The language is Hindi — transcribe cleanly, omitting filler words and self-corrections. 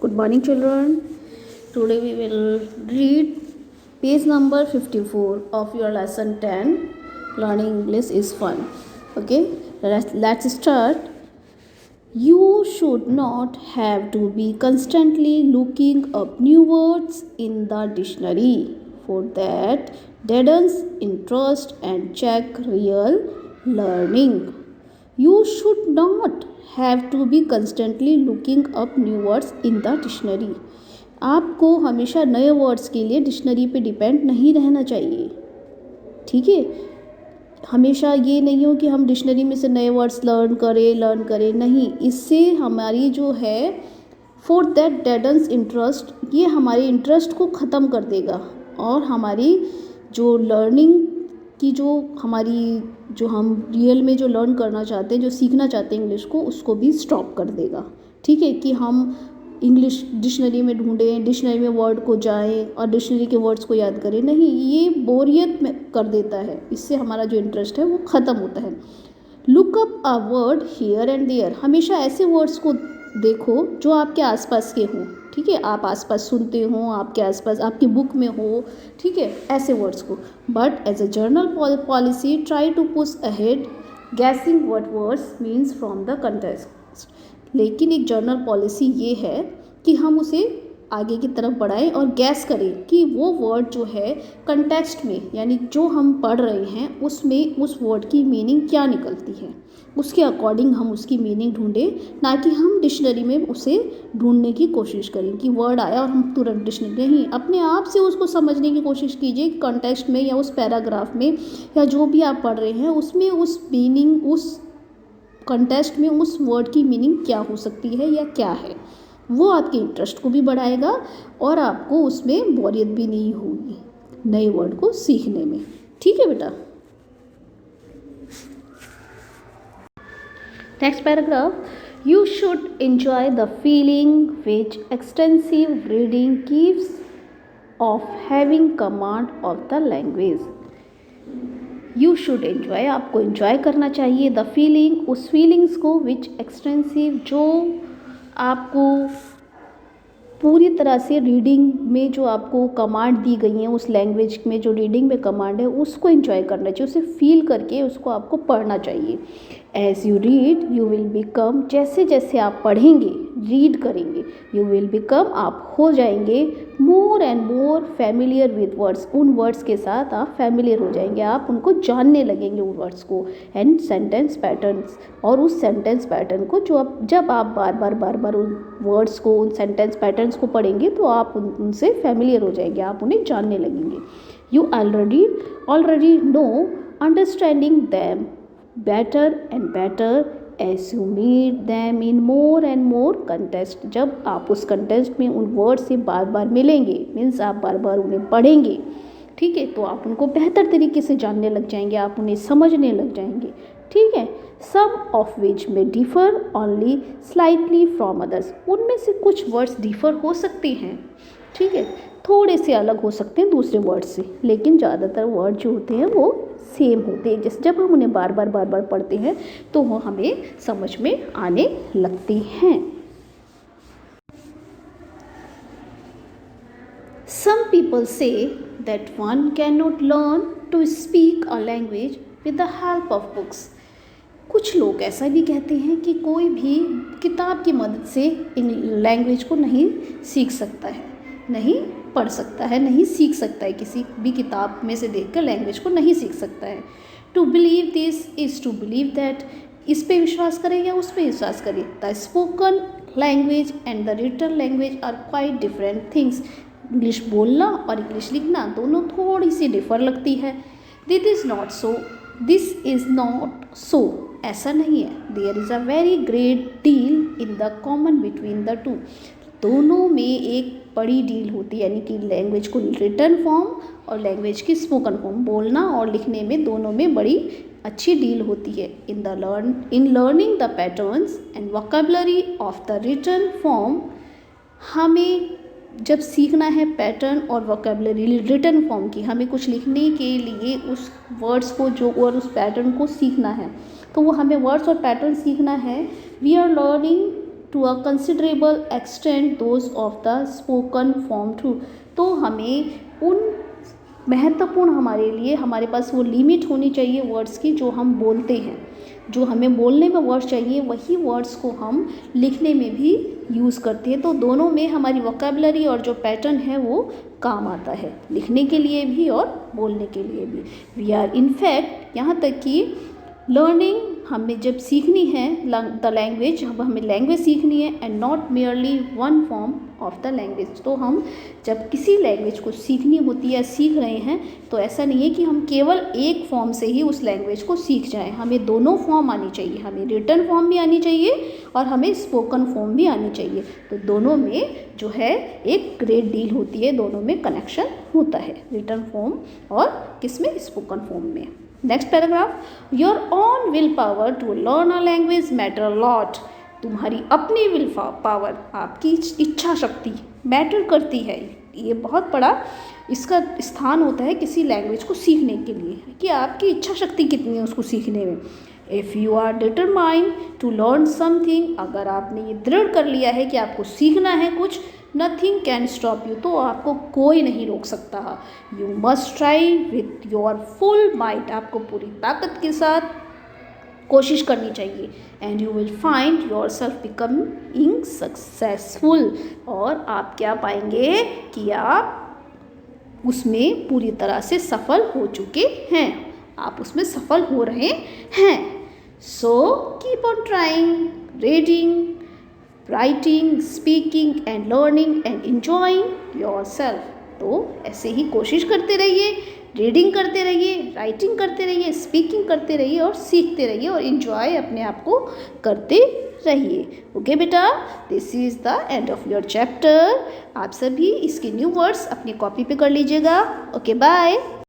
Good morning, children. Today we will read page number 54 of your lesson 10. Learning English is fun. Okay, let's start. You should not have to be constantly looking up new words in the dictionary. For that, deadens interest and check real learning. You should not have to be constantly looking up new words in the dictionary. आपको हमेशा नए वर्ड्स के लिए डिक्शनरी पे डिपेंड नहीं रहना चाहिए. ठीक है, हमेशा ये नहीं हो कि हम डिक्शनरी में से नए वर्ड्स लर्न करें नहीं. इससे हमारी जो है फॉर दैट डेडन्स इंटरेस्ट, ये हमारे इंटरेस्ट को ख़त्म कर देगा और हमारी जो लर्निंग की जो हम रियल में जो लर्न करना चाहते हैं, जो सीखना चाहते हैं इंग्लिश को, उसको भी स्टॉप कर देगा. ठीक है, कि हम इंग्लिश डिक्शनरी में ढूंढें, डिक्शनरी में वर्ड को जाएं और डिक्शनरी के वर्ड्स को याद करें. नहीं, ये बोरियत में कर देता है. इससे हमारा जो इंटरेस्ट है वो ख़त्म होता है. Look up a word here and there. हमेशा ऐसे वर्ड्स को देखो जो आपके आसपास के हों. ठीक है, आप आसपास सुनते हो, आपके आसपास आपकी बुक में हो. ठीक है, ऐसे वर्ड्स को. But as a general policy try to push ahead guessing what words means from the context. लेकिन एक जर्नल पॉलिसी ये है कि हम उसे आगे की तरफ बढ़ाएं और गैस करें कि वो वर्ड जो है कंटेक्स्ट में, यानी जो हम पढ़ रहे हैं उसमें उस वर्ड की मीनिंग क्या निकलती है, उसके अकॉर्डिंग हम उसकी मीनिंग ढूंढें. ना कि हम डिक्शनरी में उसे ढूंढने की कोशिश करें कि वर्ड आया और हम तुरंत डिक्शनरी. नहीं, अपने आप से उसको समझने की कोशिश कीजिए. कंटेक्स्ट में या उस पैराग्राफ में या जो भी आप पढ़ रहे हैं उसमें उस मीनिंग, उस कंटेक्स्ट में उस वर्ड की मीनिंग क्या हो सकती है या क्या है. वो आपके इंटरेस्ट को भी बढ़ाएगा और आपको उसमें बोरियत भी नहीं होगी नए वर्ड को सीखने में. ठीक है बेटा. Next paragraph. You should enjoy the feeling which extensive reading gives off having command of the language. You should enjoy, आपको एंजॉय करना चाहिए. द फीलिंग, उस फीलिंग्स को, विच एक्सटेंसिव, जो आपको पूरी तरह से रीडिंग में जो आपको कमांड दी गई हैं, उस लैंग्वेज में जो रीडिंग में कमांड है उसको एंजॉय करना चाहिए. उसे फील करके उसको आपको पढ़ना चाहिए. As you read you will become, जैसे जैसे आप पढ़ेंगे, रीड करेंगे, यू विल बिकम, आप हो जाएंगे मोर and more familiar with words. उन वर्ड्स के साथ आप फैमिलियर हो जाएंगे, आप उनको जानने लगेंगे उन वर्ड्स को. एंड सेंटेंस पैटर्न्स, और उस सेंटेंस पैटर्न को जब आप बार बार उन वर्ड्स को, उन सेंटेंस पैटर्न्स को पढ़ेंगे तो आप उनसे फैमिलियर हो जाएंगे, आप उन्हें जानने लगेंगे. You already know understanding them better and better as you meet them in more and more context. जब आप उस कंटेक्स्ट में उन वर्ड से बार बार मिलेंगे, मीन्स आप बार बार उन्हें पढ़ेंगे. ठीक है, तो आप उनको बेहतर तरीके से जानने लग जाएंगे, आप उन्हें समझने लग जाएंगे. ठीक है. सम ऑफ विच में differ only slightly from others. उनमें से कुछ वर्ड्स डिफर हो सकते हैं. ठीक है, थोड़े से अलग हो सकते हैं दूसरे वर्ड से, लेकिन ज़्यादातर वर्ड जो होते हैं वो सेम होते हैं. जैसे जब हम उन्हें बार बार पढ़ते हैं तो वो हमें समझ में आने लगते हैं. Some people say that one cannot learn to speak a language with the help of books. कुछ लोग ऐसा भी कहते हैं कि कोई भी किताब की मदद से इन लैंग्वेज को नहीं सीख सकता है, नहीं पढ़ सकता है, नहीं सीख सकता है. किसी भी किताब में से देखकर लैंग्वेज को नहीं सीख सकता है. To believe this is to believe that. इस पे विश्वास करें या उस पे विश्वास करें. The spoken language and the written language are quite different things. English बोलना और इंग्लिश लिखना दोनों थोड़ी सी डिफर लगती है. This is not so. ऐसा नहीं है. There is a very great deal in the common between the two. दोनों में एक बड़ी डील होती है, यानी कि लैंग्वेज को रिटन फॉर्म और लैंग्वेज की स्पोकन फॉर्म, बोलना और लिखने में दोनों में बड़ी अच्छी डील होती है. In learning the patterns and vocabulary of the written form. हमें जब सीखना है पैटर्न और वोकैबुलरी रिटन फॉर्म की, हमें कुछ लिखने के लिए उस वर्ड्स को जो और उस पैटर्न को सीखना है, तो वो हमें वर्ड्स और पैटर्न सीखना है. We are learning to a considerable extent those of the spoken form too. तो हमें उन महत्वपूर्ण हमारे लिए हमारे पास वो लिमिट होनी चाहिए वर्ड्स की जो हम बोलते हैं, जो हमें बोलने में वर्ड्स चाहिए वही वर्ड्स को हम लिखने में भी यूज़ करते हैं। तो दोनों में हमारी वोकैबुलरी और जो पैटर्न है वो काम आता है, लिखने के लिए भी और बोलने के लिए भी। वी आर इनफैक्ट यहाँ तक कि लर्निंग हमें जब सीखनी है द लैंग्वेज, अब हमें लैंग्वेज सीखनी है and not merely one form of the language. तो हम जब किसी लैंग्वेज को सीखनी होती है, सीख रहे हैं, तो ऐसा नहीं है कि हम केवल एक फॉर्म से ही उस लैंग्वेज को सीख जाएं। हमें दोनों फॉर्म आनी चाहिए, हमें रिटन फॉर्म भी आनी चाहिए और हमें स्पोकन फॉर्म भी आनी चाहिए। तो दोनों में जो है एक ग्रेट डील होती है, दोनों में कनेक्शन होता है, रिटन फॉर्म और किसमें, स्पोकन फॉर्म में। Next paragraph, your own will power to learn a language matter a lot. तुम्हारी अपनी विल पावर, आपकी इच्छा शक्ति मैटर करती है। ये बहुत बड़ा इसका स्थान होता है किसी लैंग्वेज को सीखने के लिए कि आपकी इच्छा शक्ति कितनी है उसको सीखने में। If you are determined to learn something, अगर आपने ये दृढ़ कर लिया है कि आपको सीखना है कुछ, नथिंग कैन स्टॉप यू, तो आपको कोई नहीं रोक सकता। You must try with your full might, आपको पूरी ताकत के साथ कोशिश करनी चाहिए। And you will find your self becoming successful, और आप क्या पाएंगे कि आप उसमें पूरी तरह से सफल हो चुके हैं, आप उसमें सफल हो रहे हैं। So keep on trying, reading, writing, speaking and learning and enjoying your self. तो ऐसे ही कोशिश करते रहिए, रीडिंग करते रहिए, राइटिंग करते रहिए, स्पीकिंग करते रहिए और सीखते रहिए और इन्जॉय अपने आप को करते रहिए। ओके बेटा, this is the end of your chapter. आप सभी इसके न्यू वर्ड्स अपनी कॉपी पे कर लीजिएगा। Okay bye.